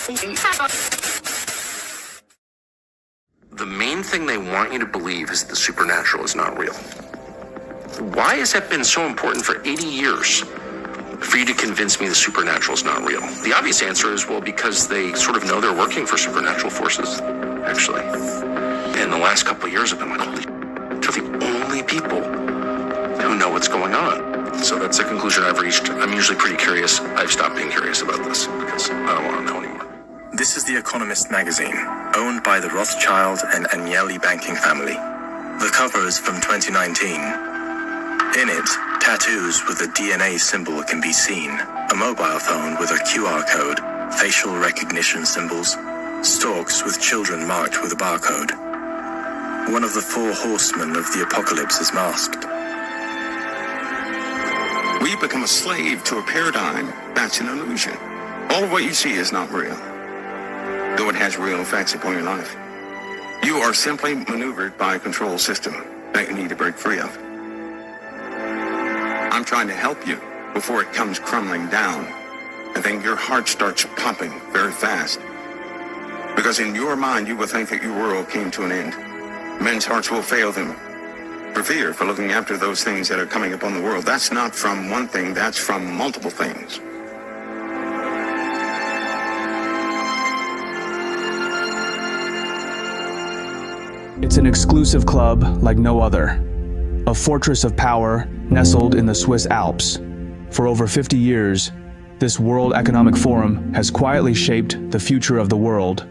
The main thing they want you to believe is the supernatural is not real. Why has that been so important for 80 years for you to convince me the supernatural is not real? The obvious answer is, well, because they sort of know they're working for supernatural forces, actually. And the last couple of years have been like, holy, they're the only people who know what's going on. So that's a conclusion I've reached. I'm usually pretty curious. I've stopped being curious about this because I don't want to know anymore. This is The Economist magazine, owned by the Rothschild and Agnelli banking family. The cover is from 2019. In it, tattoos with a DNA symbol can be seen, a mobile phone with a QR code, facial recognition symbols, stalks with children marked with a barcode. One of the four horsemen of the apocalypse is masked. We become a slave to a paradigm that's an illusion. All of what you see is not real, though it has real effects upon your life. You are simply maneuvered by a control system that you need to break free of. I'm trying to help you before it comes crumbling down. I think your heart starts pumping very fast. Because in your mind, you will think that your world came to an end. Men's hearts will fail them for fear, for looking after those things that are coming upon the world. That's not from one thing, that's from multiple things. It's an exclusive club like no other. A fortress of power nestled in the Swiss Alps. For over 50 years, this World Economic Forum has quietly shaped the future of the world.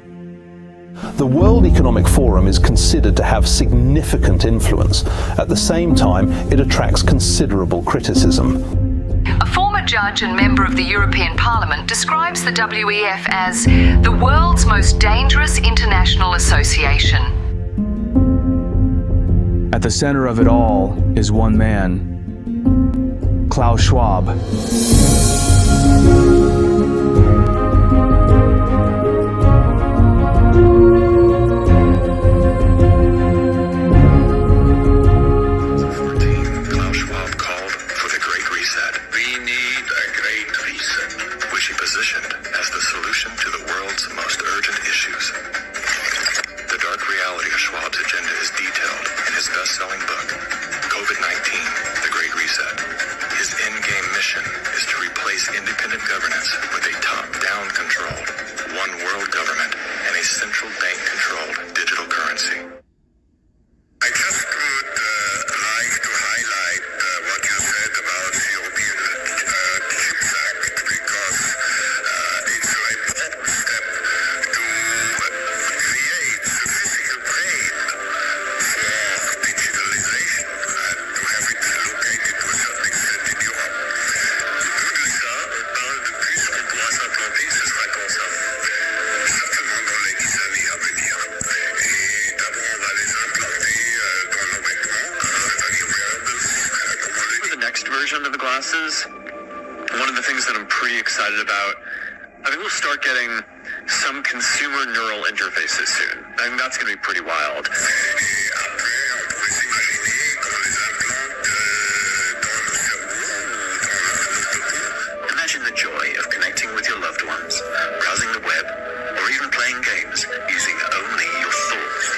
The World Economic Forum is considered to have significant influence. At the same time, it attracts considerable criticism. A former judge and member of the European Parliament describes the WEF as the world's most dangerous international association. At the center of it all is one man, Klaus Schwab. Version of the glasses, one of the things that I'm pretty excited about, I think we'll start getting some consumer neural interfaces soon. I think that's going to be pretty wild. Imagine the joy of connecting with your loved ones, browsing the web, or even playing games using only your thoughts.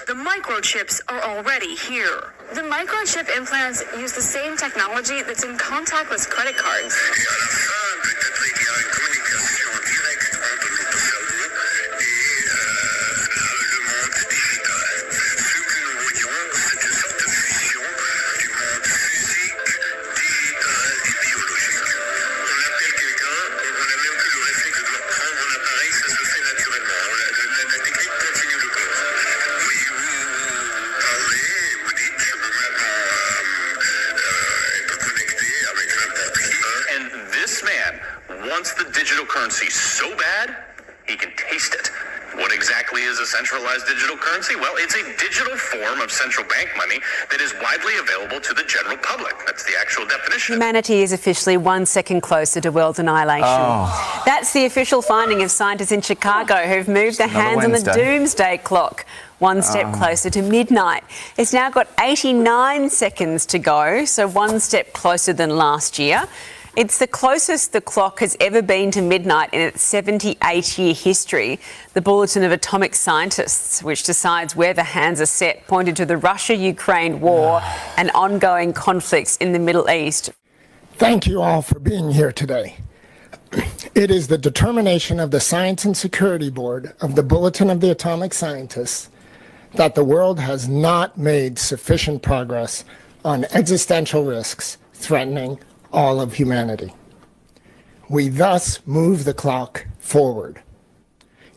The microchips are already here. The microchip implants use the same technology that's in contactless credit cards. Wants the digital currency so bad, he can taste it. What exactly is a centralized digital currency? Well, it's a digital form of central bank money that is widely available to the general public. That's the actual definition. Humanity is officially 1 second closer to world annihilation. That's the official finding of scientists in Chicago who've moved their hands on the doomsday clock. one step closer to midnight. It's now got 89 seconds to go, so one step closer than last year. It's the closest the clock has ever been to midnight in its 78-year history. The Bulletin of Atomic Scientists, which decides where the hands are set, pointed to the Russia-Ukraine war and ongoing conflicts in the Middle East. Thank you all for being here today. It is the determination of the Science and Security Board of the Bulletin of the Atomic Scientists that the world has not made sufficient progress on existential risks threatening all of humanity. We thus move the clock forward.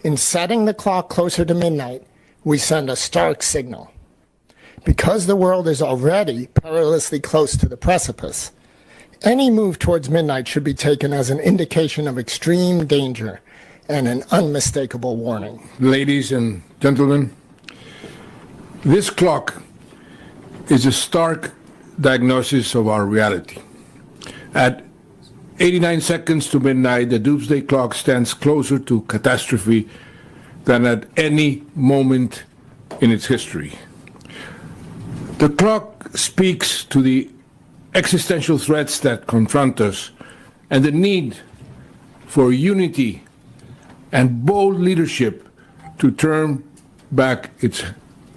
In setting the clock closer to midnight, we send a stark signal. Because the world is already perilously close to the precipice, any move towards midnight should be taken as an indication of extreme danger and an unmistakable warning. Ladies and gentlemen, this clock is a stark diagnosis of our reality. At 89 seconds to midnight, the doomsday clock stands closer to catastrophe than at any moment in its history. The clock speaks to the existential threats that confront us and the need for unity and bold leadership to turn back its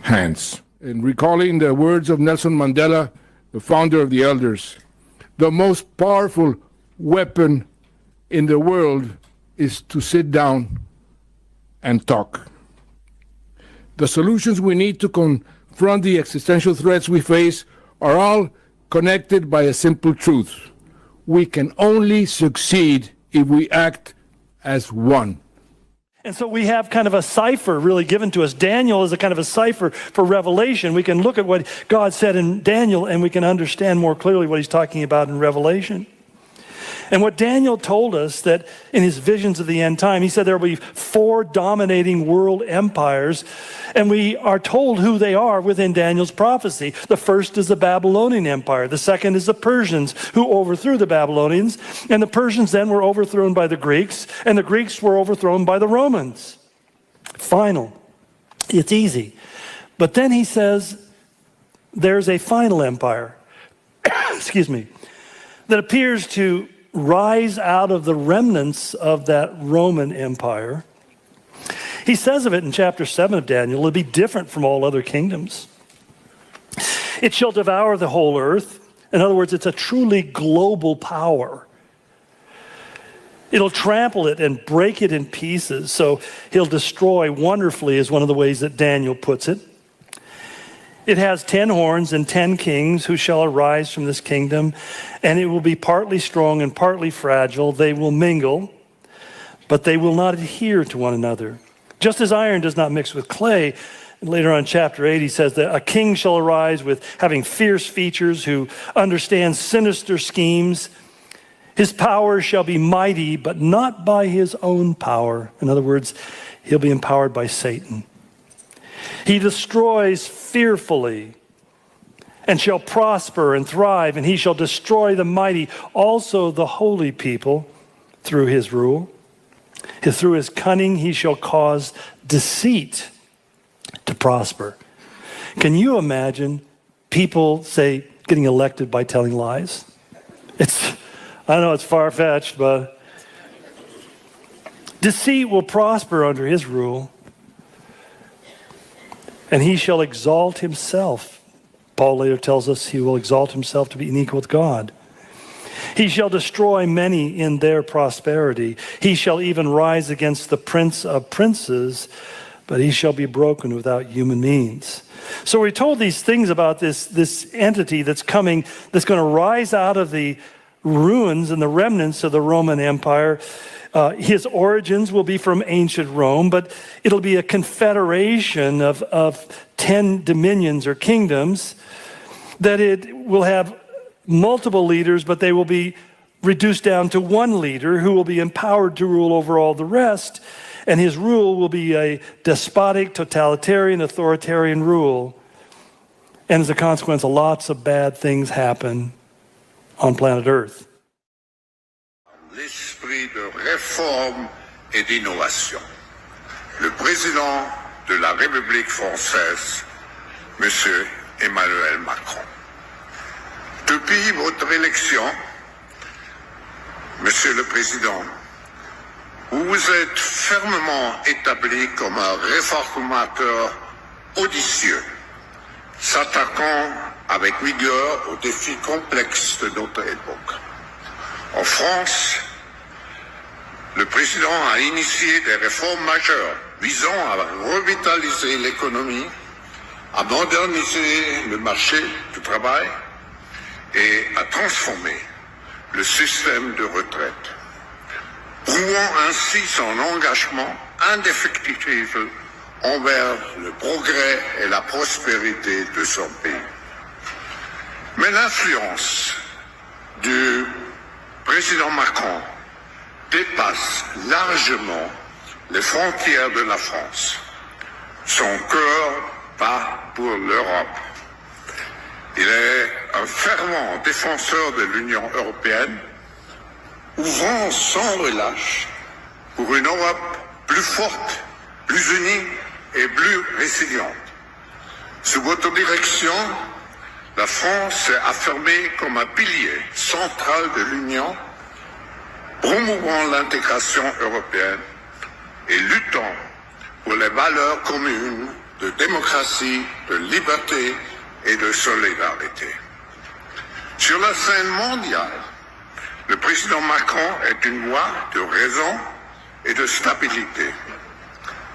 hands. In recalling the words of Nelson Mandela, the founder of the Elders, the most powerful weapon in the world is to sit down and talk. The solutions we need to confront the existential threats we face are all connected by a simple truth. We can only succeed if we act as one. And so we have kind of a cipher really given to us. Daniel is a kind of a cipher for Revelation. We can look at what God said in Daniel and we can understand more clearly what he's talking about in Revelation. And what Daniel told us that in his visions of the end time, he said there will be 4 dominating world empires, and we are told who they are within Daniel's prophecy. The first is the Babylonian Empire. The second is the Persians, who overthrew the Babylonians, and the Persians then were overthrown by the Greeks, and the Greeks were overthrown by the Romans. Final. It's easy. But then he says there's a final empire, excuse me, that appears to rise out of the remnants of that Roman Empire. He says of it in chapter 7 of Daniel, it'll be different from all other kingdoms. It shall devour the whole earth. In other words, it's a truly global power. It'll trample it and break it in pieces. So he'll destroy wonderfully is one of the ways that Daniel puts it. It has 10 horns and 10 kings who shall arise from this kingdom, and it will be partly strong and partly fragile. They will mingle, but they will not adhere to one another. Just as iron does not mix with clay. And later on in chapter 8, he says that a king shall arise with having fierce features who understands sinister schemes. His power shall be mighty, but not by his own power. In other words, he'll be empowered by Satan. He destroys fearfully and shall prosper and thrive, and he shall destroy the mighty, also the holy people, through his rule. Through his cunning he shall cause deceit to prosper. Can you imagine people, say, getting elected by telling lies? I know it's far-fetched, but deceit will prosper under his rule. And he shall exalt himself. Paul later tells us he will exalt himself to be equal with God. He shall destroy many in their prosperity. He shall even rise against the prince of princes, but he shall be broken without human means. So we're told these things about this entity that's coming, that's going to rise out of the ruins and the remnants of the Roman Empire. His origins will be from ancient Rome, but it'll be a confederation of 10 dominions or kingdoms, that it will have multiple leaders, but they will be reduced down to one leader who will be empowered to rule over all the rest, and his rule will be a despotic, totalitarian, authoritarian rule. And as a consequence, lots of bad things happen on planet Earth. L'esprit de réforme et d'innovation. Le président de la République française, M. Emmanuel Macron. Depuis votre élection, Monsieur le Président, vous vous êtes fermement établi comme un réformateur audacieux, s'attaquant avec vigueur aux défis complexes de notre époque. En France, le président a initié des réformes majeures visant à revitaliser l'économie, à moderniser le marché du travail et à transformer le système de retraite, prouvant ainsi son engagement indéfectible envers le progrès et la prospérité de son pays. Mais l'influence du président Macron dépasse largement les frontières de la France. Son cœur bat pour l'Europe. Il est un fervent défenseur de l'Union européenne, ouvrant sans relâche pour une Europe plus forte, plus unie et plus résiliente. Sous votre direction, la France s'est affirmée comme un pilier central de l'Union, promouvant l'intégration européenne et luttant pour les valeurs communes de démocratie, de liberté et de solidarité. Sur la scène mondiale, le président Macron est une voix de raison et de stabilité.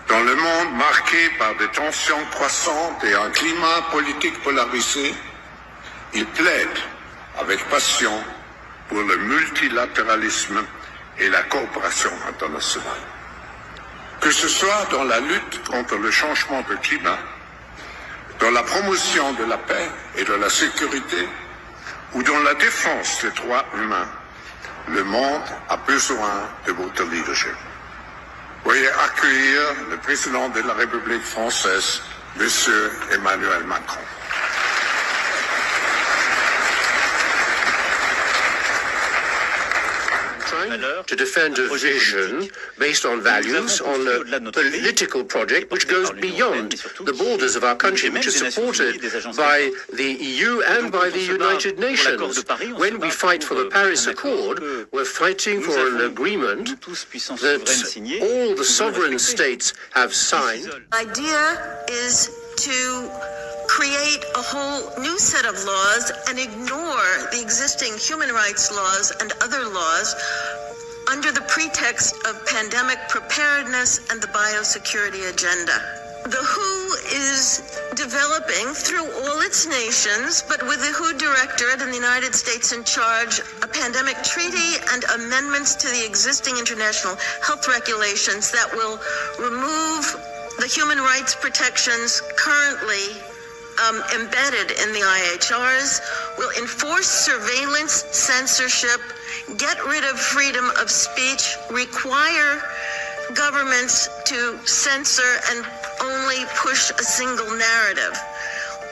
Dans le monde marqué par des tensions croissantes et un climat politique polarisé, il plaide avec passion pour le multilatéralisme et la coopération internationale. Que ce soit dans la lutte contre le changement de climat, dans la promotion de la paix et de la sécurité, ou dans la défense des droits humains, le monde a besoin de votre leadership. Veuillez accueillir le président de la République française, M. Emmanuel Macron. To defend a vision based on values, on a political project which goes beyond the borders of our country, which is supported by the EU and by the United Nations. When we fight for the Paris Accord, we're fighting for an agreement that all the sovereign states have signed. The idea is to create a whole new set of laws and ignore the existing human rights laws and other laws under the pretext of pandemic preparedness and the biosecurity agenda. The WHO is developing through all its nations, but with the WHO Directorate and the United States in charge, a pandemic treaty and amendments to the existing international health regulations that will remove the human rights protections currently embedded in the IHRs, will enforce surveillance, censorship, get rid of freedom of speech, require governments to censor and only push a single narrative.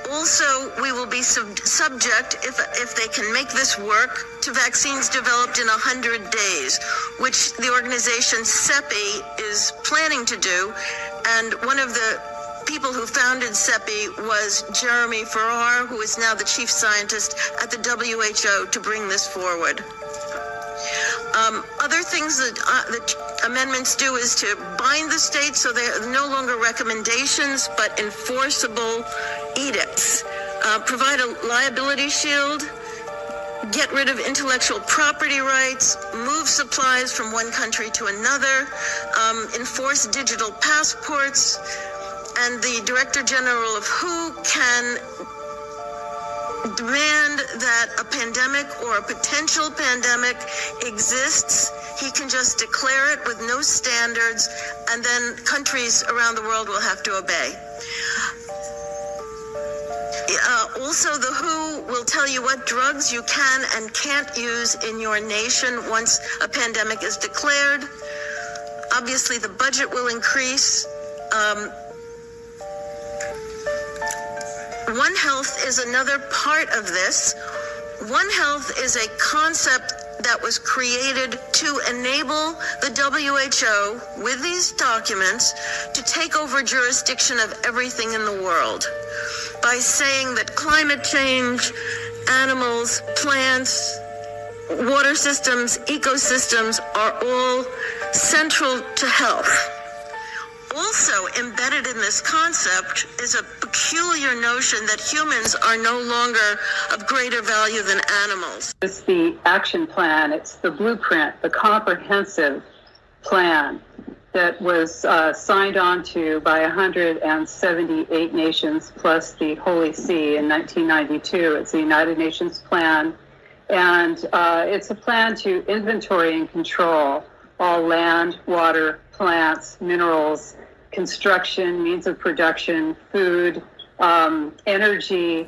Also, we will be subject, if they can make this work, to vaccines developed in 100 days, which the organization CEPI is planning to do. And one of the people who founded CEPI was Jeremy Farrar, who is now the chief scientist at the WHO to bring this forward. Other things that amendments do is to bind the states so they're no longer recommendations but enforceable edicts. Provide a liability shield, get rid of intellectual property rights, move supplies from one country to another, enforce digital passports, and the Director General of WHO can demand that a pandemic or a potential pandemic exists. He can just declare it with no standards, and then countries around the world will have to obey. Also, the WHO will tell you what drugs you can and can't use in your nation once a pandemic is declared. Obviously, the budget will increase. One Health is another part of this. One Health is a concept that was created to enable the WHO, with these documents, to take over jurisdiction of everything in the world by saying that climate change, animals, plants, water systems, ecosystems are all central to health. Also embedded in this concept is a peculiar notion that humans are no longer of greater value than animals. It's the action plan, it's the blueprint, the comprehensive plan that was signed on to by 178 nations plus the Holy See in 1992. It's the United Nations plan, and it's a plan to inventory and control all land, water, plants, minerals, construction, means of production, food, energy,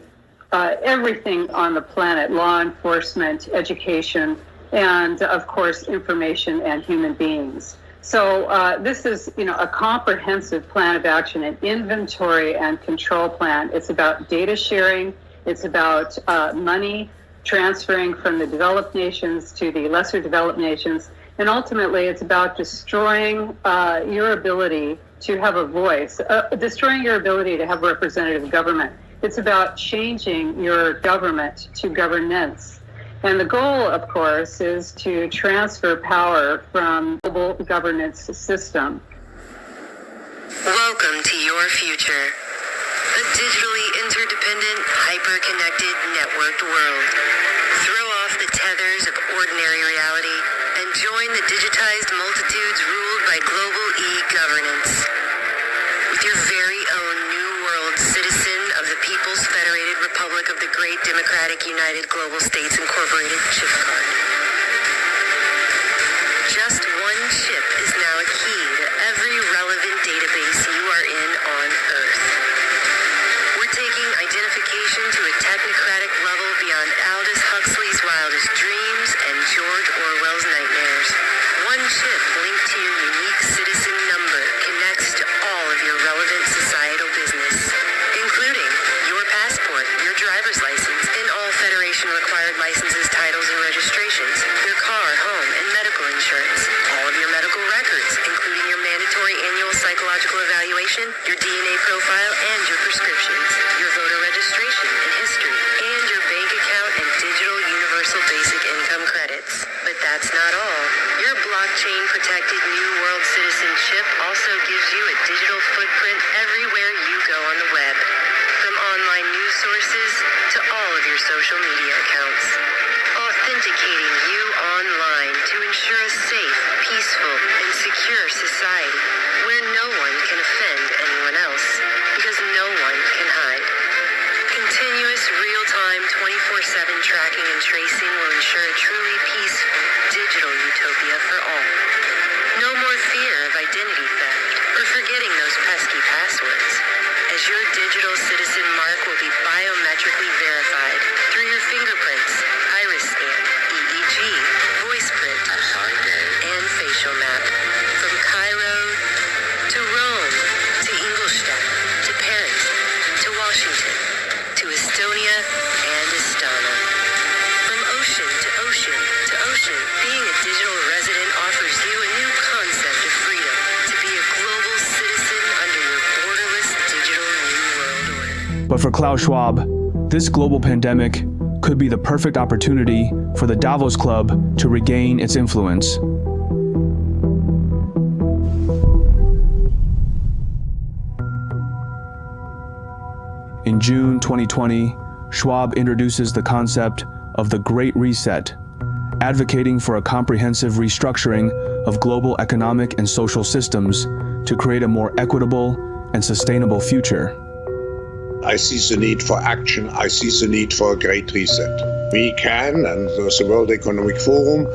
everything on the planet, law enforcement, education, and of course, information and human beings. So this is, a comprehensive plan of action, an inventory and control plan. It's about data sharing. It's about money transferring from the developed nations to the lesser developed nations. And ultimately, it's about destroying your ability to have a voice, destroying your ability to have representative government. It's about changing your government to governance. And the goal, of course, is to transfer power from the global governance system. Welcome to your future, a digitally interdependent, hyper-connected, networked world. Throw off the tethers of ordinary reality and join the digitized multitudes ruled by global e-governance. With your very own new world citizen of the People's Federated Republic of the Great Democratic United Global States Incorporated chip card. Just one chip is now a key to every relevant database you are in on Earth. We're taking identification to a technocratic level beyond Aldous Huxley's wildest dreams and George Orwell's nightmares. One chip linked to your unique citizen number connects to all of your relevant societal business, including your passport, your driver's license, and all Federation-required licenses, titles, and registrations, your car, home, and medical insurance, all of your medical records, including your mandatory annual psychological evaluation, your DNA profile, and your prescriptions, your voter registration and history, and your bank account and digital universal basic income credits. But that's not all. Your blockchain-protected New World Citizenship also gives you a digital footprint everywhere you go on the web, from online news sources to all of your social media accounts, authenticating you online to ensure a safe, peaceful, and secure society where no one can offend anyone else because no one can hide. Continuous real-time 24/7 tracking and tracing will ensure a truly peaceful digital utopia for all. No more fear of identity theft or forgetting those pesky passwords, as your digital citizen mark will be biometrically verified through your fingerprints, iris scan, EEG, voice print, and facial map. From Cairo to Rome to Ingolstadt to Paris to Washington to Estonia and Astana. From ocean to ocean to ocean, being a digital resident offers you a new concept of freedom to be a global citizen under your borderless digital new world order. But for Klaus Schwab, this global pandemic could be the perfect opportunity for the Davos Club to regain its influence. In June 2020, Schwab introduces the concept of the Great Reset, advocating for a comprehensive restructuring of global economic and social systems to create a more equitable and sustainable future. I see the need for action. I see the need for a great reset. We can, and the World Economic Forum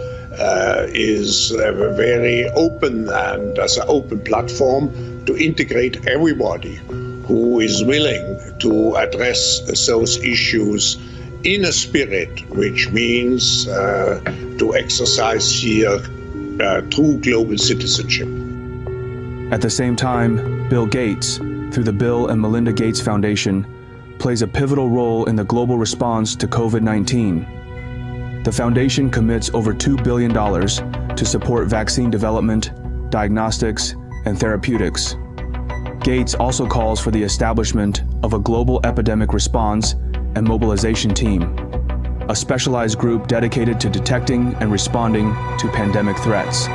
is very open and as an open platform to integrate everybody who is willing to address those issues in a spirit, which means to exercise here true global citizenship. At the same time, Bill Gates, through the Bill and Melinda Gates Foundation, plays a pivotal role in the global response to COVID-19. the foundation commits over $2 billion to support vaccine development, diagnostics, and therapeutics. Gates also calls for the establishment of a global epidemic response and mobilization team, a specialized group dedicated to detecting and responding to pandemic threats.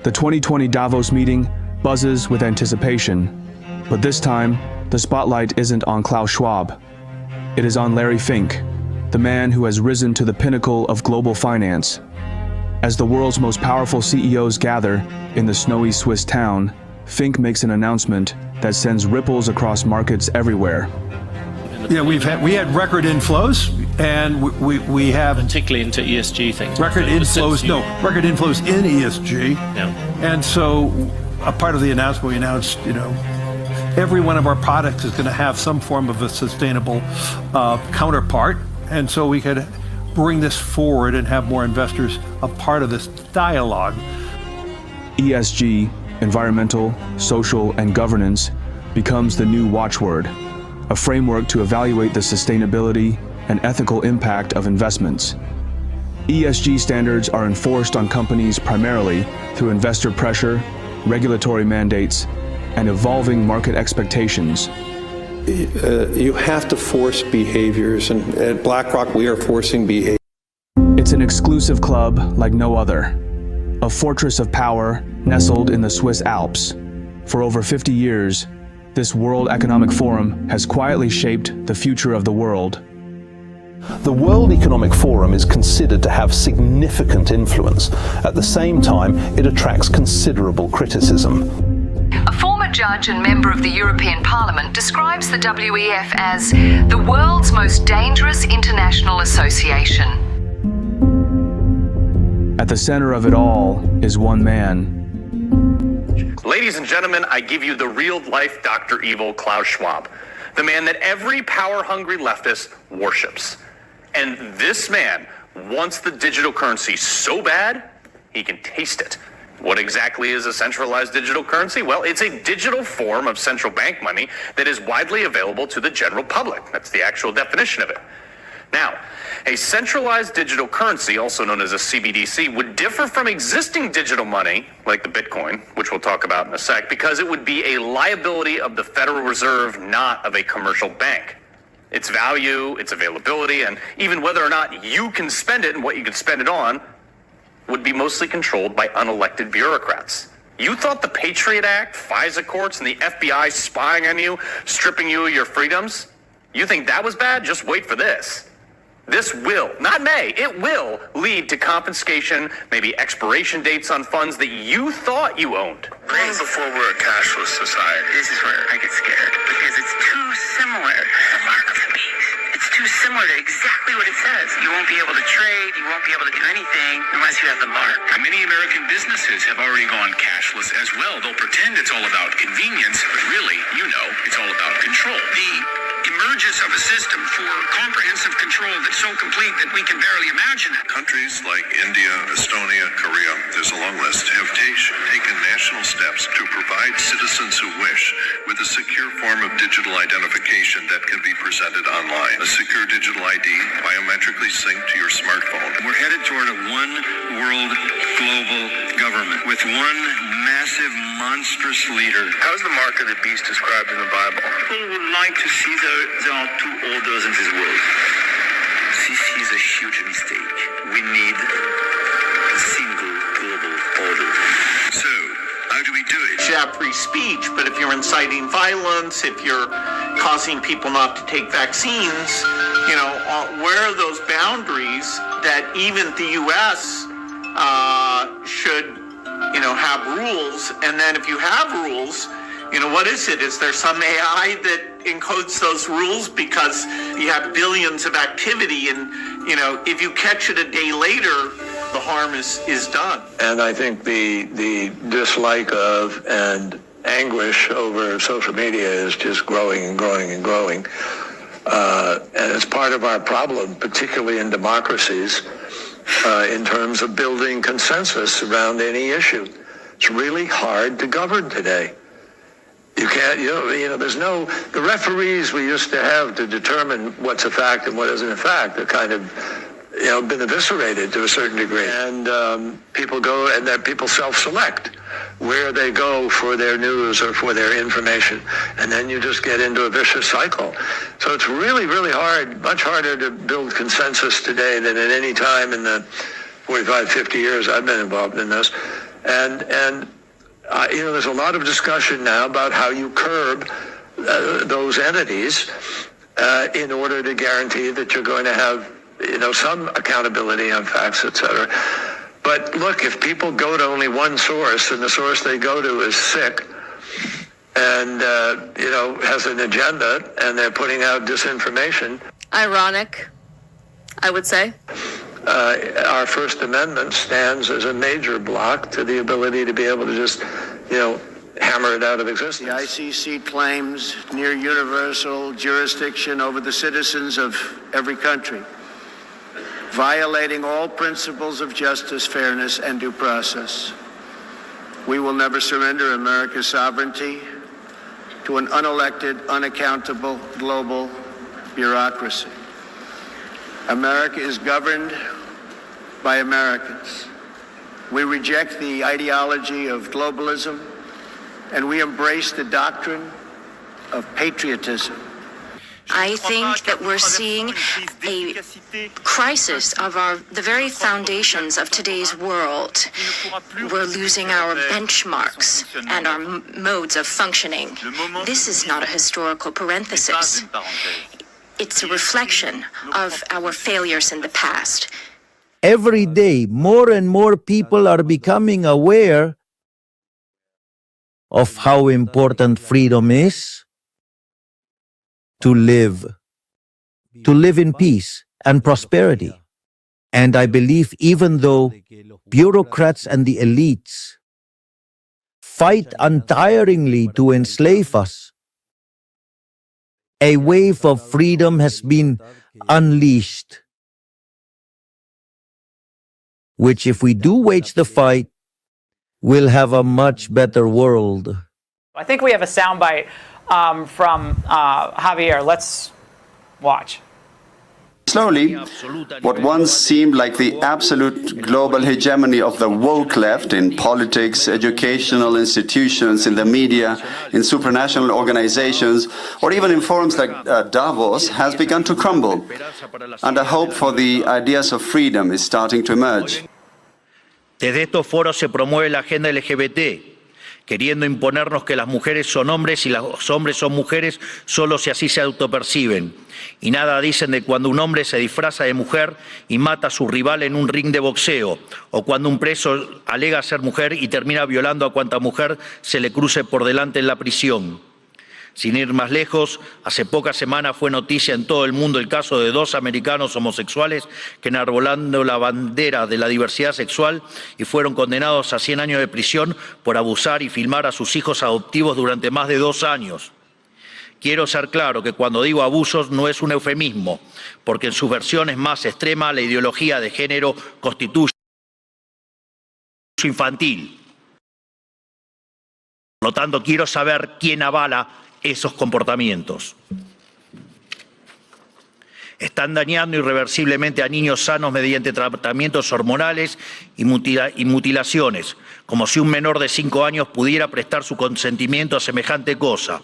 The 2020 Davos meeting buzzes with anticipation, but this time, the spotlight isn't on Klaus Schwab. It is on Larry Fink, the man who has risen to the pinnacle of global finance. As the world's most powerful CEOs gather in the snowy Swiss town, Fink makes an announcement that sends ripples across markets everywhere. Yeah, we had record inflows, and we have particularly into ESG things. Record inflows in ESG. Yeah. And so, a part of the announcement, we announced, every one of our products is going to have some form of a sustainable counterpart, and so we could bring this forward and have more investors a part of this dialogue. ESG, environmental, social, and governance, becomes the new watchword, a framework to evaluate the sustainability and ethical impact of investments. ESG standards are enforced on companies primarily through investor pressure, regulatory mandates, and evolving market expectations. You have to force behaviors, and at BlackRock we are forcing behavior. It's an exclusive club like no other, a fortress of power nestled in the Swiss Alps. For over 50 years, this World Economic Forum has quietly shaped the future of the world. The World Economic Forum is considered to have significant influence. At the same time, it attracts considerable criticism. A former judge and member of the European Parliament describes the WEF as the world's most dangerous international association. At the center of it all is one man. Ladies and gentlemen, I give you the real-life Dr. Evil Klaus Schwab, the man that every power-hungry leftist worships. And this man wants the digital currency so bad, he can taste it. What exactly is a centralized digital currency? Well, it's a digital form of central bank money that is widely available to the general public. That's the actual definition of it. Now, a centralized digital currency, also known as a CBDC, would differ from existing digital money, like the Bitcoin, which we'll talk about in a sec, because it would be a liability of the Federal Reserve, not of a commercial bank. Its value, its availability, and even whether or not you can spend it and what you can spend it on would be mostly controlled by unelected bureaucrats. You thought the Patriot Act, FISA courts, and the FBI spying on you, stripping you of your freedoms? You think that was bad? Just wait for this. This will, not may, it will lead to confiscation, maybe expiration dates on funds that you thought you owned. Long before we're a cashless society, this is where I get scared, because it's too similar to the mark of the beast. It's too similar to exactly what it says. You won't be able to trade, you won't be able to do anything unless you have the mark. Many American businesses have already gone cashless as well. They'll pretend it's all about convenience, but really, it's all about control. The emergence of a system for comprehensive control that's so complete that we can barely imagine it. Countries like India, Estonia, Korea, there's a long list, have taken national steps to provide citizens who wish with a secure form of digital identification that can be presented online. A secure digital ID, biometrically synced to your smartphone. We're headed toward a one world global government with one massive, monstrous leader. How is the mark of the beast described in the Bible? People would like to see there are two orders in this world. This is a huge mistake. We need a single global order. So, how do we do it? You should have free speech, but if you're inciting violence, if you're causing people not to take vaccines, where are those boundaries that even the U.S. Should, have rules? And then if you have rules, what is it? Is there some AI that encodes those rules because you have billions of activity and, if you catch it a day later, the harm is done? And I think the dislike of and anguish over social media is just growing and growing and growing. And it's part of our problem, particularly in democracies, in terms of building consensus around any issue. It's really hard to govern today. You can't, there's no, the referees we used to have to determine what's a fact and what isn't a fact are kind of, been eviscerated to a certain degree. And people go, and that people self-select where they go for their news or for their information. And then you just get into a vicious cycle. So it's really, really hard, much harder to build consensus today than at any time in the 45, 50 years I've been involved in this. And there's a lot of discussion now about how you curb those entities in order to guarantee that you're going to have, some accountability on facts, et cetera. But look, if people go to only one source and the source they go to is sick and, has an agenda and they're putting out disinformation. Ironic, I would say. Our First Amendment stands as a major block to the ability to be able to just, hammer it out of existence. The ICC claims near universal jurisdiction over the citizens of every country, violating all principles of justice, fairness, and due process. We will never surrender America's sovereignty to an unelected, unaccountable global bureaucracy. America is governed by Americans. We reject the ideology of globalism, and we embrace the doctrine of patriotism. I think that we're seeing a crisis of the very foundations of today's world. We're losing our benchmarks and our modes of functioning. This is not a historical parenthesis. It's a reflection of our failures in the past. Every day, more and more people are becoming aware of how important freedom is to live in peace and prosperity. And I believe even though bureaucrats and the elites fight untiringly to enslave us, a wave of freedom has been unleashed, which if we do wage the fight, will have a much better world. I think we have a soundbite from Javier. Let's watch. Slowly, what once seemed like the absolute global hegemony of the woke left in politics, educational institutions, in the media, in supranational organizations, or even in forums like Davos, has begun to crumble. And a hope for the ideas of freedom is starting to emerge. Desde estos foros se promueve la agenda LGBT, queriendo imponernos que las mujeres son hombres y los hombres son mujeres solo si así se autoperciben. Y nada dicen de cuando un hombre se disfraza de mujer y mata a su rival en un ring de boxeo, o cuando un preso alega ser mujer y termina violando a cuanta mujer se le cruce por delante en la prisión. Sin ir más lejos, hace pocas semanas fue noticia en todo el mundo el caso de 2 americanos homosexuales que enarbolando la bandera de la diversidad sexual y fueron condenados a 100 años de prisión por abusar y filmar a sus hijos adoptivos durante más de 2 años. Quiero ser claro que cuando digo abusos no es un eufemismo, porque en sus versiones más extremas la ideología de género constituye un abuso infantil. Por lo tanto, quiero saber quién avala esos comportamientos. Están dañando irreversiblemente a niños sanos mediante tratamientos hormonales y mutilaciones, como si un menor de 5 años pudiera prestar su consentimiento a semejante cosa.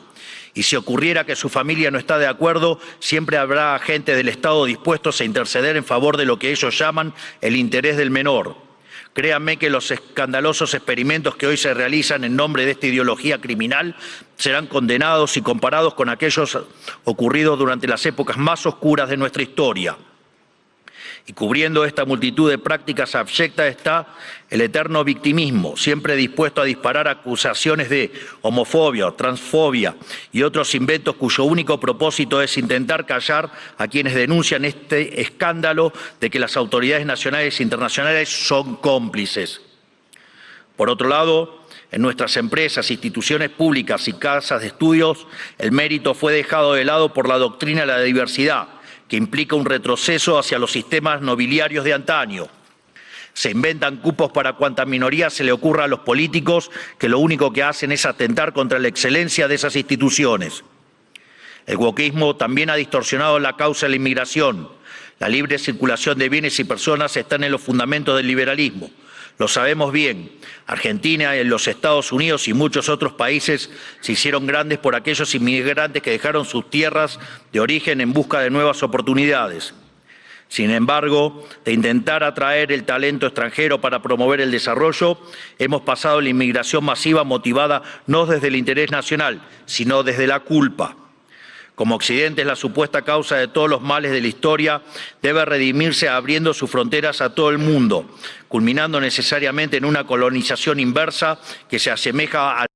Y si ocurriera que su familia no está de acuerdo, siempre habrá agentes del Estado dispuestos a interceder en favor de lo que ellos llaman el interés del menor. Créanme que los escandalosos experimentos que hoy se realizan en nombre de esta ideología criminal serán condenados y comparados con aquellos ocurridos durante las épocas más oscuras de nuestra historia. Y cubriendo esta multitud de prácticas abyectas está el eterno victimismo, siempre dispuesto a disparar acusaciones de homofobia, transfobia y otros inventos cuyo único propósito es intentar callar a quienes denuncian este escándalo de que las autoridades nacionales e internacionales son cómplices. Por otro lado, en nuestras empresas, instituciones públicas y casas de estudios, el mérito fue dejado de lado por la doctrina de la diversidad, que implica un retroceso hacia los sistemas nobiliarios de antaño. Se inventan cupos para cuanta minoría se le ocurra a los políticos, que lo único que hacen es atentar contra la excelencia de esas instituciones. El wokismo también ha distorsionado la causa de la inmigración. La libre circulación de bienes y personas están en los fundamentos del liberalismo. Lo sabemos bien. Argentina, los Estados Unidos y muchos otros países se hicieron grandes por aquellos inmigrantes que dejaron sus tierras de origen en busca de nuevas oportunidades. Sin embargo, de intentar atraer el talento extranjero para promover el desarrollo, hemos pasado a la inmigración masiva motivada no desde el interés nacional, sino desde la culpa. Como Occidente es la supuesta causa de todos los males de la historia, debe redimirse abriendo sus fronteras a todo el mundo, culminando necesariamente en una colonización inversa que se asemeja al...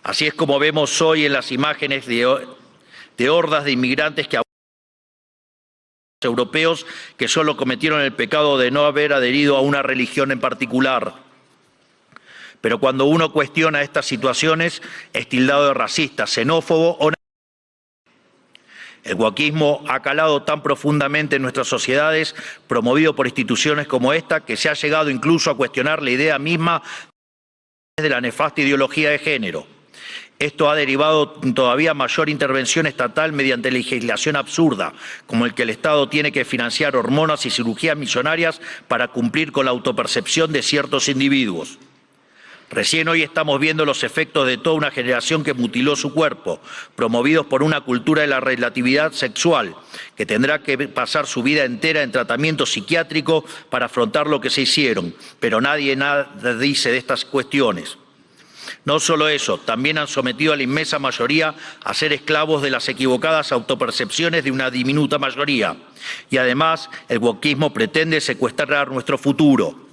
Así es como vemos hoy en las imágenes de hordas de inmigrantes que europeos que solo cometieron el pecado de no haber adherido a una religión en particular. Pero cuando uno cuestiona estas situaciones, es tildado de racista, xenófobo o... El wokismo ha calado tan profundamente en nuestras sociedades, promovido por instituciones como esta, que se ha llegado incluso a cuestionar la idea misma de la nefasta ideología de género. Esto ha derivado en todavía mayor intervención estatal mediante legislación absurda, como el que el Estado tiene que financiar hormonas y cirugías millonarias para cumplir con la autopercepción de ciertos individuos. Recién hoy estamos viendo los efectos de toda una generación que mutiló su cuerpo, promovidos por una cultura de la relatividad sexual, que tendrá que pasar su vida entera en tratamiento psiquiátrico para afrontar lo que se hicieron, pero nadie nada dice de estas cuestiones. No solo eso, también han sometido a la inmensa mayoría a ser esclavos de las equivocadas autopercepciones de una diminuta mayoría. Y además, el wokismo pretende secuestrar nuestro futuro.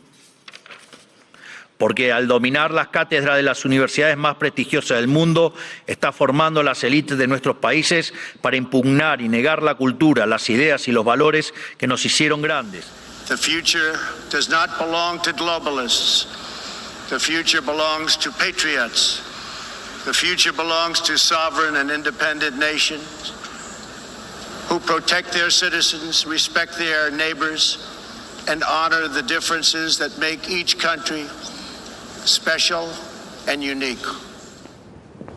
Porque al dominar las cátedras de las universidades más prestigiosas del mundo, está formando las élites de nuestros países para impugnar y negar la cultura, las ideas y los valores que nos hicieron grandes. The future does not belong to globalists. The future belongs to patriots. The future belongs to sovereign and independent nations who protect their citizens, respect their neighbors, and honor the differences that make each country special and unique.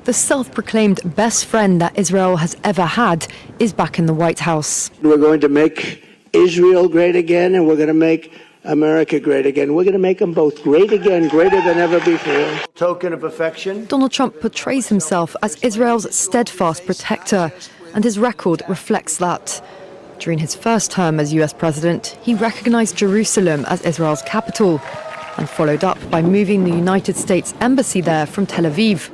The self-proclaimed best friend that Israel has ever had is back in the White House. We're going to make Israel great again, and we're going to make America great again. We're going to make them both great again, greater than ever before. Token of affection. Donald Trump portrays himself as Israel's steadfast protector, and his record reflects that. During his first term as US president, he recognized Jerusalem as Israel's capital, and followed up by moving the United States Embassy there from Tel Aviv,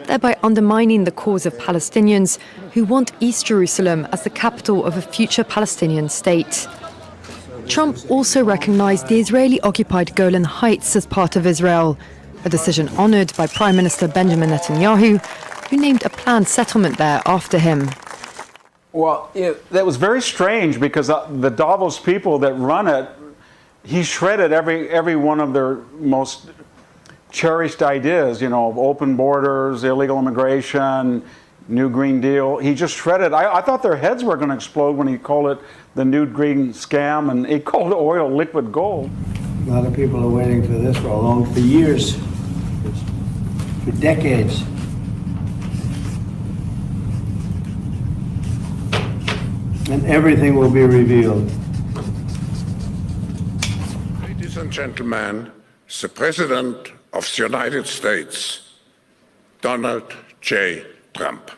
thereby undermining the cause of Palestinians who want East Jerusalem as the capital of a future Palestinian state. Trump also recognized the Israeli-occupied Golan Heights as part of Israel, a decision honored by Prime Minister Benjamin Netanyahu, who named a planned settlement there after him. Well, that was very strange because the Davos people that run it, he shredded every one of their most cherished ideas, you know, open borders, illegal immigration, New Green Deal. He just shredded. I thought their heads were going to explode when he called it the New Green Scam, and he called oil liquid gold. A lot of people are waiting for this for years, for decades. And everything will be revealed. Ladies and gentlemen, the President of the United States, Donald J. Trump.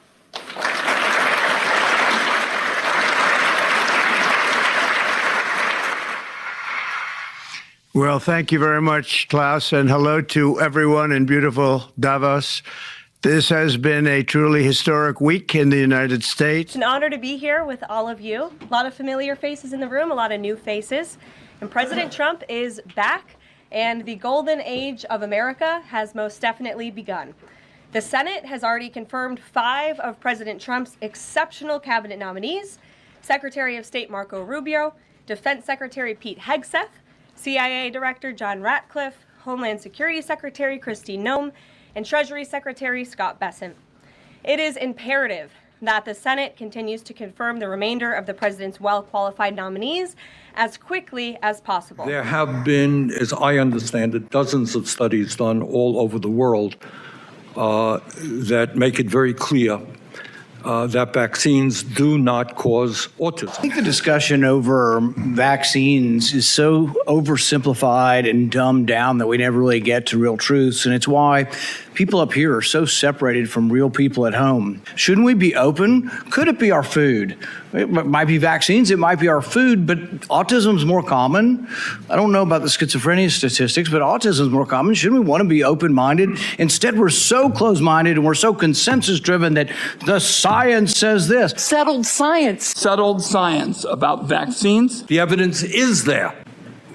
Well, thank you very much, Klaus, and hello to everyone in beautiful Davos. This has been a truly historic week in the United States. It's an honor to be here with all of you. A lot of familiar faces in the room, a lot of new faces. And President Trump is back, and the golden age of America has most definitely begun. The Senate has already confirmed 5 of President Trump's exceptional cabinet nominees: Secretary of State Marco Rubio, Defense Secretary Pete Hegseth, CIA Director John Ratcliffe, Homeland Security Secretary Kristi Noem, and Treasury Secretary Scott Bessent. It is imperative that the Senate continues to confirm the remainder of the president's well-qualified nominees as quickly as possible. There have been, as I understand it, dozens of studies done all over the world that make it very clear that vaccines do not cause autism. I think the discussion over vaccines is so oversimplified and dumbed down that we never really get to real truths. And it's why people up here are so separated from real people at home. Shouldn't we be open? Could it be our food? It might be vaccines, it might be our food, but autism's more common. I don't know about the schizophrenia statistics, but autism's more common. Shouldn't we want to be open-minded? Instead, we're so closed-minded and we're so consensus-driven that the science says this. Settled science about vaccines. The evidence is there.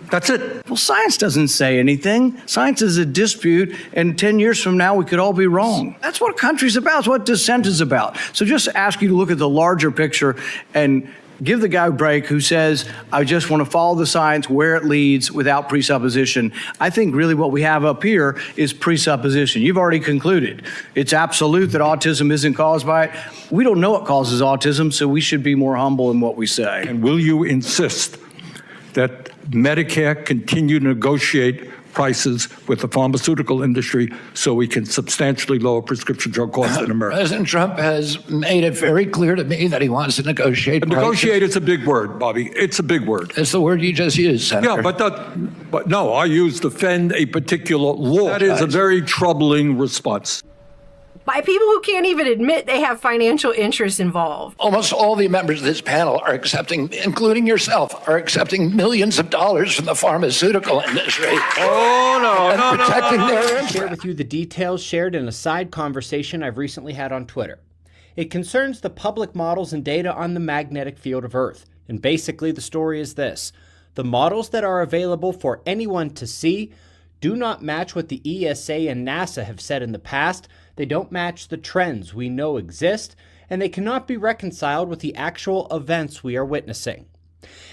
That's it. Well, science doesn't say anything. Science is a dispute, and 10 years from now, we could all be wrong. That's what a country's about. It's what dissent is about. So just ask you to look at the larger picture and give the guy a break who says, I just want to follow the science where it leads without presupposition. I think really what we have up here is presupposition. You've already concluded. It's absolute that autism isn't caused by it. We don't know what causes autism, so we should be more humble in what we say. And will you insist that Medicare continue to negotiate prices with the pharmaceutical industry so we can substantially lower prescription drug costs in America? President Trump has made it very clear to me that he wants to negotiate prices. Negotiate is a big word, Bobby. It's a big word. It's the word you just used, Senator. Yeah, but no, I use defend a particular law. That is a very troubling response. By people who can't even admit they have financial interests involved. Almost all the members of this panel are accepting, including yourself, are accepting millions of dollars from the pharmaceutical industry. And protecting their interests. Share with you the details shared in a side conversation I've recently had on Twitter. It concerns the public models and data on the magnetic field of Earth. And basically the story is this. The models that are available for anyone to see do not match what the ESA and NASA have said in the past. They don't match the trends we know exist, and they cannot be reconciled with the actual events we are witnessing.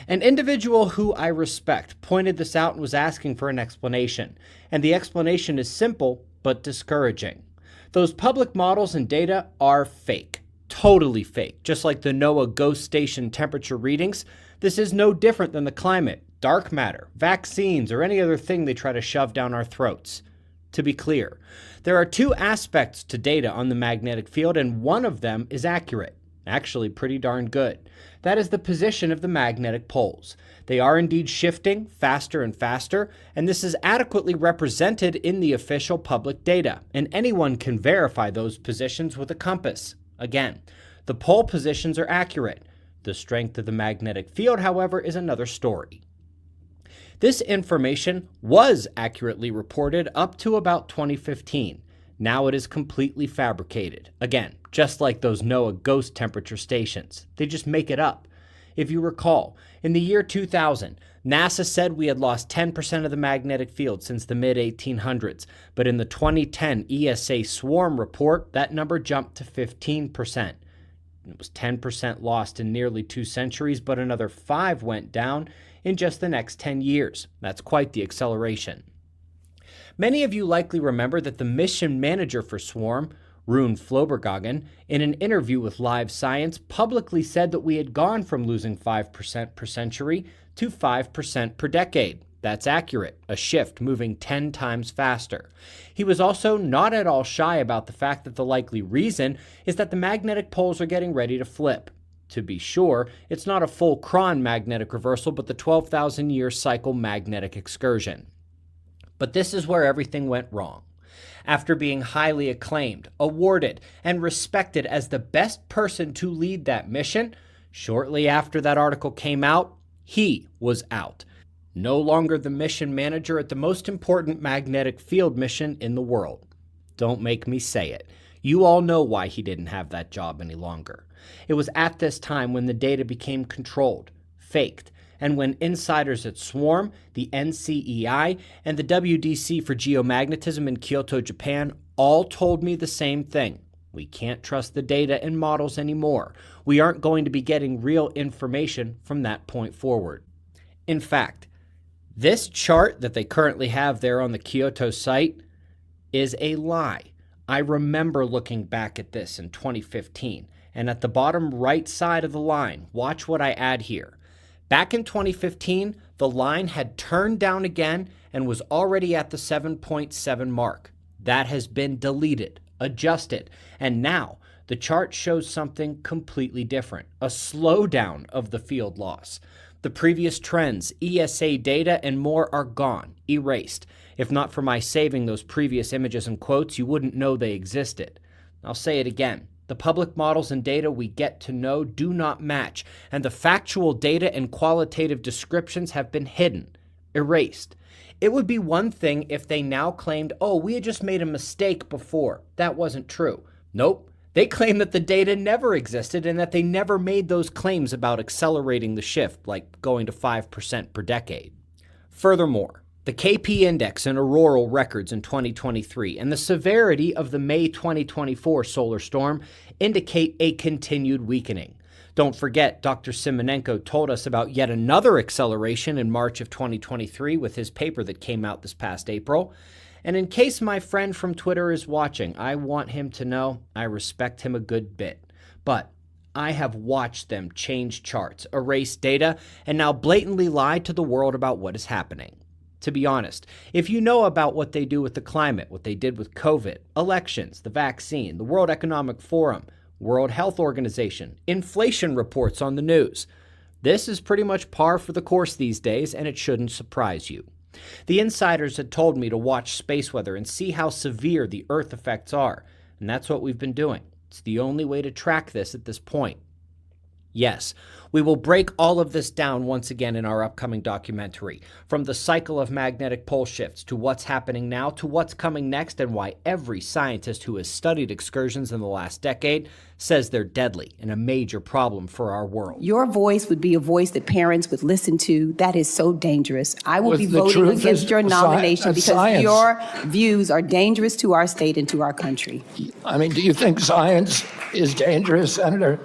An individual who I respect pointed this out and was asking for an explanation, and the explanation is simple but discouraging. Those public models and data are fake, totally fake. Just like the NOAA Ghost Station temperature readings, this is no different than the climate, dark matter, vaccines, or any other thing they try to shove down our throats. To be clear, there are two aspects to data on the magnetic field, and one of them is accurate, actually pretty darn good. That is the position of the magnetic poles. They are indeed shifting faster and faster, and this is adequately represented in the official public data, and anyone can verify those positions with a compass. Again, the pole positions are accurate. The strength of the magnetic field, however, is another story. This information was accurately reported up to about 2015. Now it is completely fabricated. Again, just like those NOAA ghost temperature stations. They just make it up. If you recall, in the year 2000, NASA said we had lost 10% of the magnetic field since the mid-1800s, but in the 2010 ESA swarm report, that number jumped to 15%. It was 10% lost in nearly 2 centuries, but another 5 went down in just the next 10 years. That's quite the acceleration. Many of you likely remember that the mission manager for Swarm, Rune Flobergagen, in an interview with Live Science, publicly said that we had gone from losing 5% per century to 5% per decade. That's accurate, a shift moving 10 times faster. He was also not at all shy about the fact that the likely reason is that the magnetic poles are getting ready to flip. To be sure, it's not a full Cron magnetic reversal, but the 12,000-year cycle magnetic excursion. But this is where everything went wrong. After being highly acclaimed, awarded, and respected as the best person to lead that mission, shortly after that article came out, he was out. No longer the mission manager at the most important magnetic field mission in the world. Don't make me say it. You all know why he didn't have that job any longer. It was at this time when the data became controlled, faked, and when insiders at Swarm, the NCEI, and the WDC for Geomagnetism in Kyoto, Japan, all told me the same thing. We can't trust the data and models anymore. We aren't going to be getting real information from that point forward. In fact, this chart that they currently have there on the Kyoto site is a lie. I remember looking back at this in 2015, And at the bottom right side of the line, watch what I add here. Back in 2015, the line had turned down again and was already at the 7.7 mark. That has been deleted, adjusted, and now the chart shows something completely different, a slowdown of the field loss. The previous trends, ESA data, and more are gone, erased. If not for my saving those previous images and quotes, you wouldn't know they existed. I'll say it again. The public models and data we get to know do not match, and the factual data and qualitative descriptions have been hidden, erased. It would be one thing if they now claimed, oh, we had just made a mistake before. That wasn't true. Nope. They claim that the data never existed and that they never made those claims about accelerating the shift, like going to 5% per decade. Furthermore, the KP index and auroral records in 2023 and the severity of the May 2024 solar storm indicate a continued weakening. Don't forget, Dr. Simonenko told us about yet another acceleration in March of 2023 with his paper that came out this past April. And in case my friend from Twitter is watching, I want him to know I respect him a good bit. But I have watched them change charts, erase data, and now blatantly lie to the world about what is happening. To be honest, if you know about what they do with the climate, what they did with COVID, elections, the vaccine, the World Economic Forum, World Health Organization, inflation reports on the news, this is pretty much par for the course these days, and it shouldn't surprise you. The insiders had told me to watch space weather and see how severe the Earth effects are, and that's what we've been doing. It's the only way to track this at this point. Yes, we will break all of this down once again in our upcoming documentary, from the cycle of magnetic pole shifts to what's happening now to what's coming next and why every scientist who has studied excursions in the last decade says they're deadly and a major problem for our world. Your voice would be a voice that parents would listen to. That is so dangerous. I will be voting against your nomination because your views are dangerous to our state and to our country. I mean, do you think science is dangerous, Senator?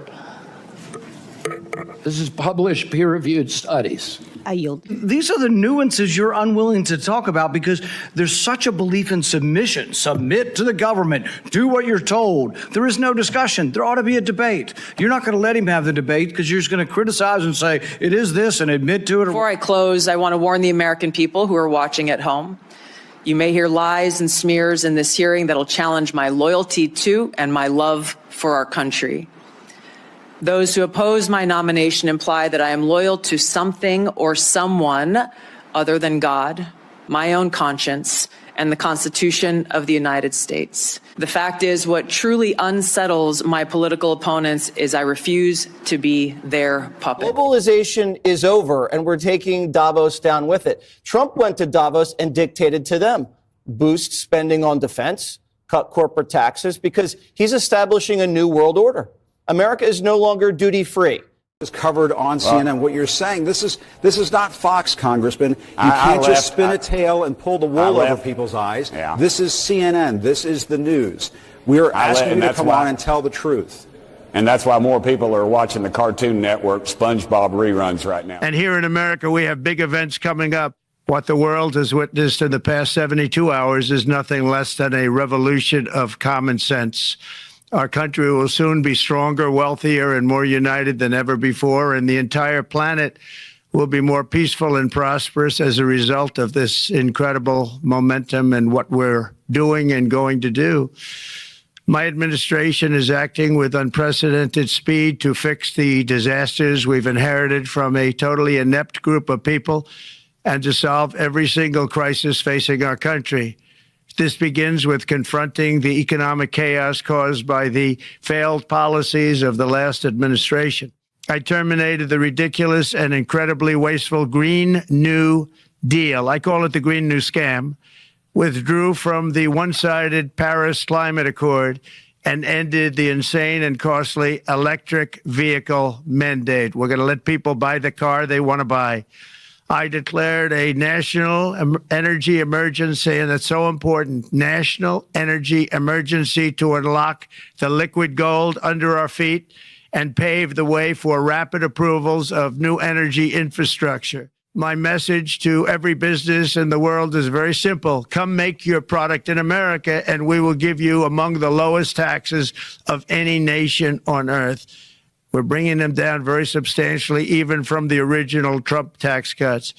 This is published, peer-reviewed studies. I yield. These are the nuances you're unwilling to talk about because there's such a belief in submission. Submit to the government. Do what you're told. There is no discussion. There ought to be a debate. You're not going to let him have the debate because you're just going to criticize and say, it is this, and admit to it. Before I close, I want to warn the American people who are watching at home. You may hear lies and smears in this hearing that'll challenge my loyalty to and my love for our country. Those who oppose my nomination imply that I am loyal to something or someone other than God, my own conscience, and the Constitution of the United States. The fact is, what truly unsettles my political opponents is I refuse to be their puppet. Globalization is over, and we're taking Davos down with it. Trump went to Davos and dictated to them. Boost spending on defense, cut corporate taxes, because he's establishing a new world order. America is no longer duty-free. Is covered on CNN. What you're saying, this is not Fox, Congressman. You can't just spin a tale and pull the wool over people's eyes. Yeah. This is CNN. This is the news. We're asking you to come on and tell the truth. And that's why more people are watching the Cartoon Network SpongeBob reruns right now. And here in America, we have big events coming up. What the world has witnessed in the past 72 hours is nothing less than a revolution of common sense. Our country will soon be stronger, wealthier, and more united than ever before, and the entire planet will be more peaceful and prosperous as a result of this incredible momentum and what we're doing and going to do. My administration is acting with unprecedented speed to fix the disasters we've inherited from a totally inept group of people and to solve every single crisis facing our country. This begins with confronting the economic chaos caused by the failed policies of the last administration. I terminated the ridiculous and incredibly wasteful Green New Deal. I call it the Green New Scam. Withdrew from the one-sided Paris Climate Accord and ended the insane and costly electric vehicle mandate. We're going to let people buy the car they want to buy. I declared a national energy emergency, and that's so important, national energy emergency to unlock the liquid gold under our feet and pave the way for rapid approvals of new energy infrastructure. My message to every business in the world is very simple. Come make your product in America, and we will give you among the lowest taxes of any nation on earth. We're bringing them down very substantially, even from the original Trump tax cuts.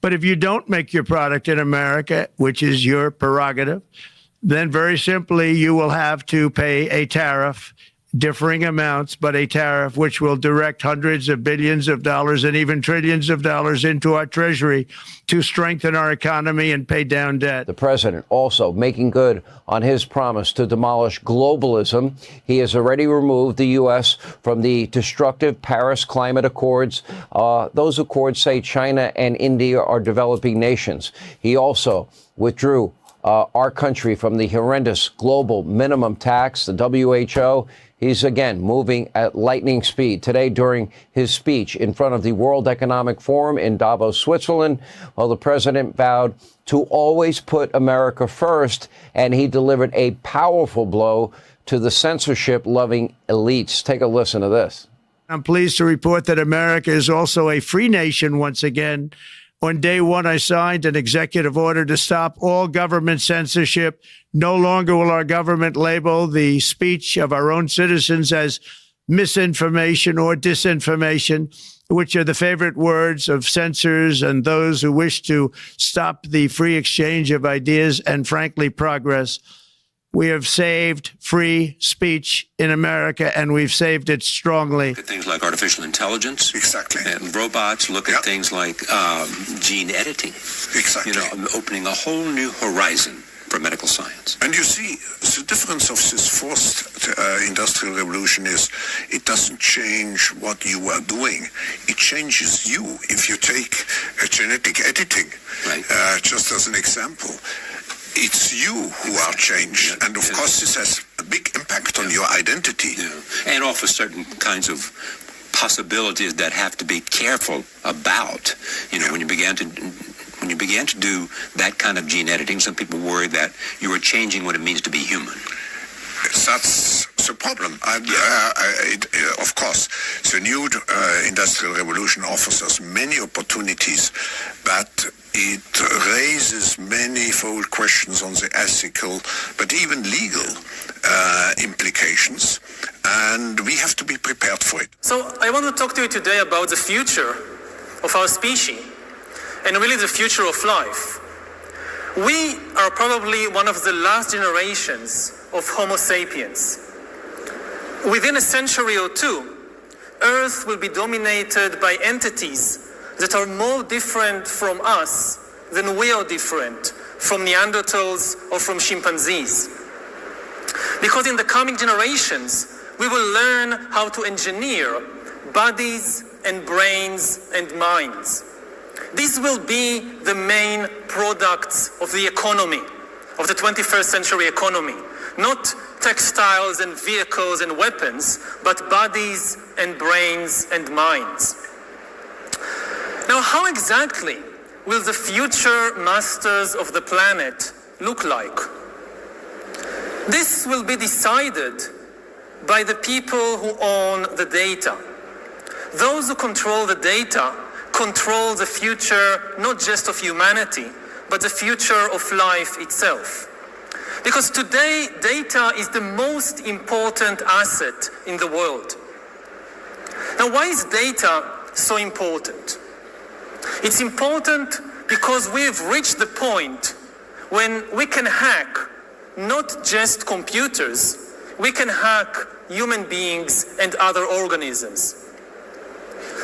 But if you don't make your product in America, which is your prerogative, then very simply you will have to pay a tariff, differing amounts, but a tariff which will direct hundreds of billions of dollars and even trillions of dollars into our treasury to strengthen our economy and pay down debt. The president also making good on his promise to demolish globalism. He has already removed the U.S. from the destructive Paris Climate Accords. Those accords say China and India are developing nations. He also withdrew our country from the horrendous global minimum tax, the WHO. He's again moving at lightning speed. Today, during his speech in front of the World Economic Forum in Davos, Switzerland, well, the president vowed to always put America first, and he delivered a powerful blow to the censorship-loving elites. Take a listen to this. I'm pleased to report that America is also a free nation once again. On day one, I signed an executive order to stop all government censorship. No longer will our government label the speech of our own citizens as misinformation or disinformation, which are the favorite words of censors and those who wish to stop the free exchange of ideas and, frankly, progress. We have saved free speech in America, and we've saved it strongly. Look at things like artificial intelligence. Exactly. And robots. Look at things like gene editing. Exactly. You know, opening a whole new horizon for medical science. And you see, the difference of this fourth industrial revolution is it doesn't change what you are doing. It changes you. If you take genetic editing, right. Just as an example, it's you who are changed. And of course, this has a big impact on your identity. Yeah. And offers certain kinds of possibilities that have to be careful about. You know, when you began to do that kind of gene editing, some people worried that you were changing what it means to be human. That's the problem. Of course, the new industrial revolution offers us many opportunities, but it raises manifold questions on the ethical, but even legal implications, and we have to be prepared for it. So I want to talk to you today about the future of our species, and really the future of life. We are probably one of the last generations of Homo sapiens. Within a century or two, Earth will be dominated by entities that are more different from us than we are different from Neanderthals or from chimpanzees. Because in the coming generations, we will learn how to engineer bodies and brains and minds. These will be the main products of the economy, of the 21st century economy. Not textiles and vehicles and weapons, but bodies and brains and minds. Now, how exactly will the future masters of the planet look like? This will be decided by the people who own the data. Those who control the data control the future not just of humanity, but the future of life itself. Because today, data is the most important asset in the world. Now, why is data so important? It's important because we've reached the point when we can hack not just computers, we can hack human beings and other organisms.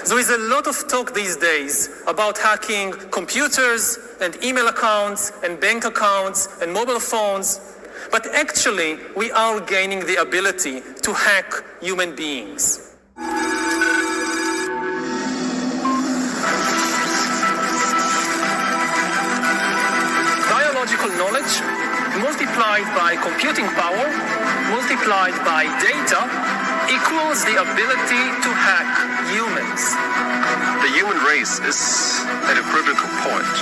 There is a lot of talk these days about hacking computers and email accounts and bank accounts and mobile phones, but actually we are gaining the ability to hack human beings. Biological knowledge multiplied by computing power, multiplied by data, equals the ability to hack humans. The human race is at a critical point.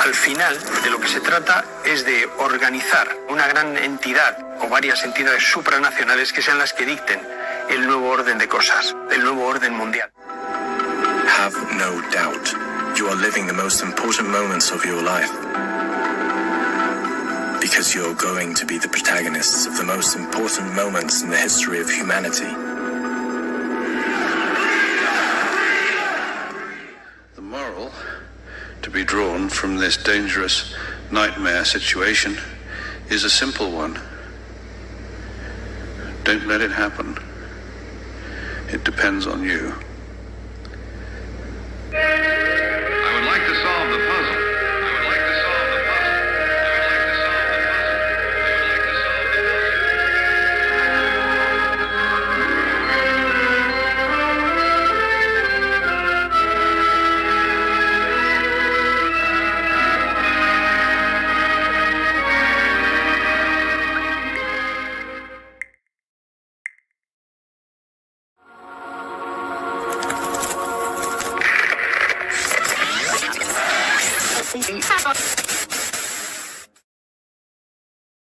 Al final, de lo que se trata es de organizar una gran entidad o varias entidades supranacionales que sean las que dicten el nuevo orden de cosas, el nuevo orden mundial. Have no doubt, you are living the most important moments of your life. Because you're going to be the protagonists of the most important moments in the history of humanity. The moral to be drawn from this dangerous nightmare situation is a simple one. Don't let it happen. It depends on you. I would like to solve the puzzle. I would like to solve the puzzle. I would like to solve the puzzle. I would like to solve the Have a